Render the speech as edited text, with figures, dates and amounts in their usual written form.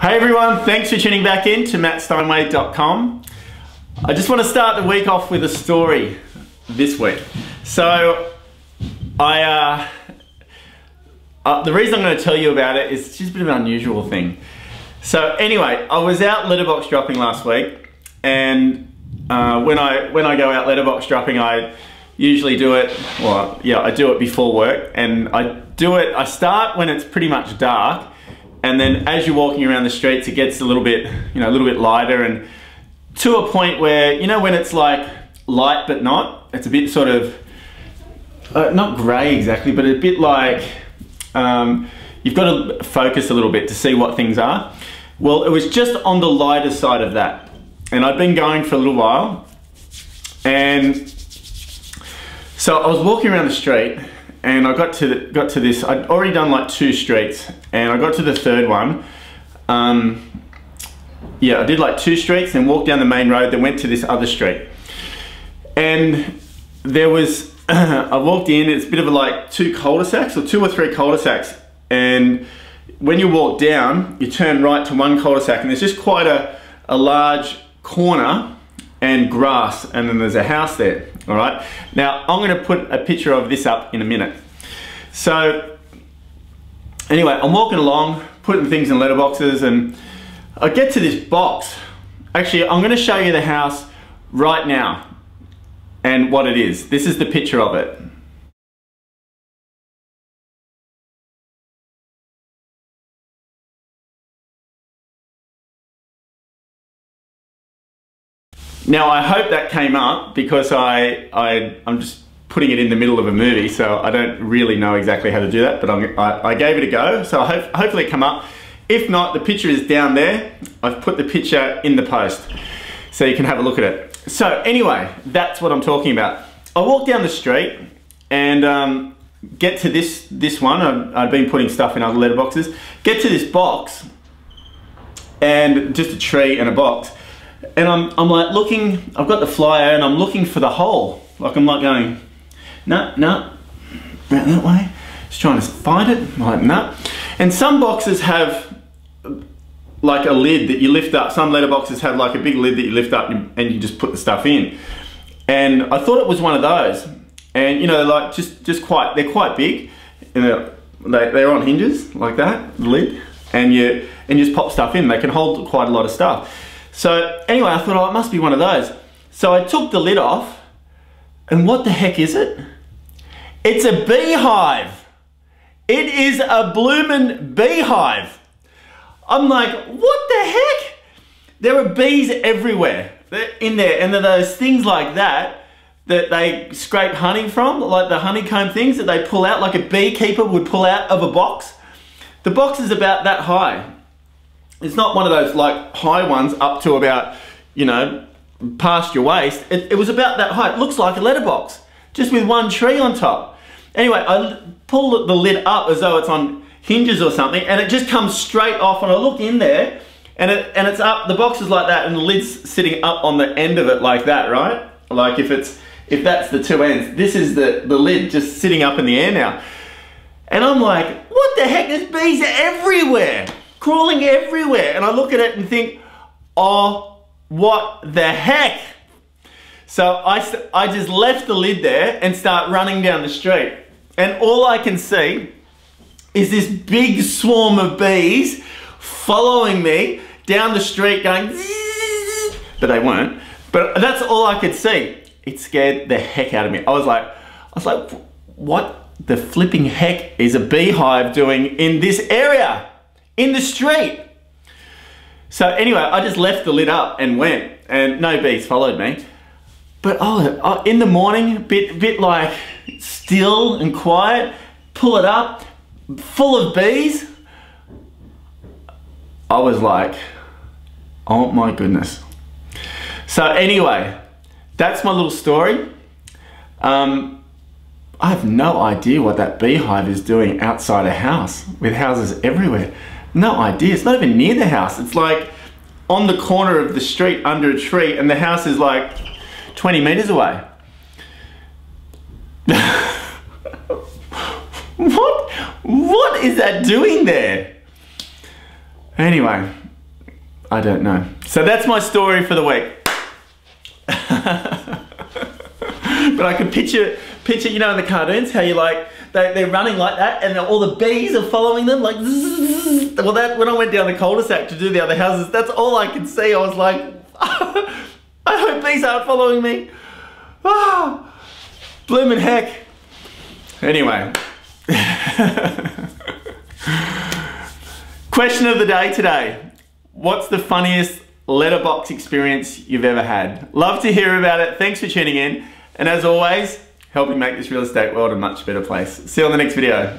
Hey everyone, thanks for tuning back in to mattsteinway.com. I just want to start the week off with a story this week. So, the reason I'm going to tell you about it is just a bit of an unusual thing. So anyway, I was out letterbox dropping last week, and when I go out letterbox dropping, I usually do it, I do it before work, and I start when it's pretty much dark. And then as you're walking around the streets, it gets a little bit lighter, and to a point where, when it's like light but not, it's a bit sort of, not grey exactly, but a bit like, you've got to focus a little bit to see what things are. Well, it was just on the lighter side of that. And I'd been going for a little while. And so I was walking around the street, and I got to this. I'd already done like 2 streets, and I got to the third one. I did like 2 streets, then walked down the main road, then went to this other street. And there was, I walked in, it's a bit of like 2 cul-de-sacs, or 2 or 3 cul-de-sacs. And when you walk down, you turn right to one cul-de-sac, and there's just quite a large corner and grass, and then there's a house there. All right. Now I'm going to put a picture of this up in a minute. So anyway, I'm walking along, putting things in letterboxes, and I get to this box. Actually, I'm going to show you the house right now and what it is. This is the picture of it. Now I hope that came up, because I'm just putting it in the middle of a movie, so I don't really know exactly how to do that, but I gave it a go, so hopefully it come up. If not, the picture is down there. I've put the picture in the post, so you can have a look at it. So anyway, that's what I'm talking about. I walk down the street and get to this one. I've been putting stuff in other letterboxes. Get to this box, and just a tree and a box. And I'm like looking, I've got the flyer, and I'm looking for the hole. Like I'm like going, no, around that way. Just trying to find it, I'm like no. And some boxes have like a lid that you lift up. Some letterboxes have like a big lid that you lift up, and you just put the stuff in. And I thought it was one of those. And like they're quite big. And they're on hinges like that, the lid. And you just pop stuff in. They can hold quite a lot of stuff. So anyway, I thought, oh, it must be one of those. So I took the lid off, and what the heck is it? It's a beehive. It is a bloomin' beehive. I'm like, what the heck? There are bees everywhere. They're in there, and there are those things like that they scrape honey from, like the honeycomb things that they pull out, like a beekeeper would pull out of a box. The box is about that high. It's not one of those like high ones up to about, past your waist. It was about that height. It looks like a letterbox, just with one tree on top. Anyway, I pull the lid up as though it's on hinges or something, and it just comes straight off, and I look in there, and it's up, the box is like that, and the lid's sitting up on the end of it like that, right? Like if that's the 2 ends, this is the lid just sitting up in the air now. And I'm like, what the heck? There's bees everywhere. Crawling everywhere, and I look at it and think, oh, what the heck? So I just left the lid there and start running down the street, and all I can see is this big swarm of bees following me down the street going zzz, but they weren't, but that's all I could see. It scared the heck out of me. I was like, what the flipping heck is a beehive doing in this area? In the street. So anyway, I just left the lid up and went, and no bees followed me. But in the morning, bit like still and quiet, pull it up, full of bees. I was like, oh my goodness. So anyway, that's my little story. I have no idea what that beehive is doing outside a house with houses everywhere. No idea. It's not even near the house. It's like on the corner of the street under a tree, and the house is like 20 meters away. What is that doing there? Anyway, I don't know. So that's my story for the week. But I can picture, you know, in the cartoons, how you like, they're running like that and all the bees are following them like zzz. Well, that, when I went down the cul-de-sac to do the other houses, that's all I could see. I was like, I hope bees aren't following me. Ah, bloomin' heck. Anyway. Question of the day today. What's the funniest letterbox experience you've ever had? Love to hear about it. Thanks for tuning in. And as always, helping make this real estate world a much better place. See you on the next video.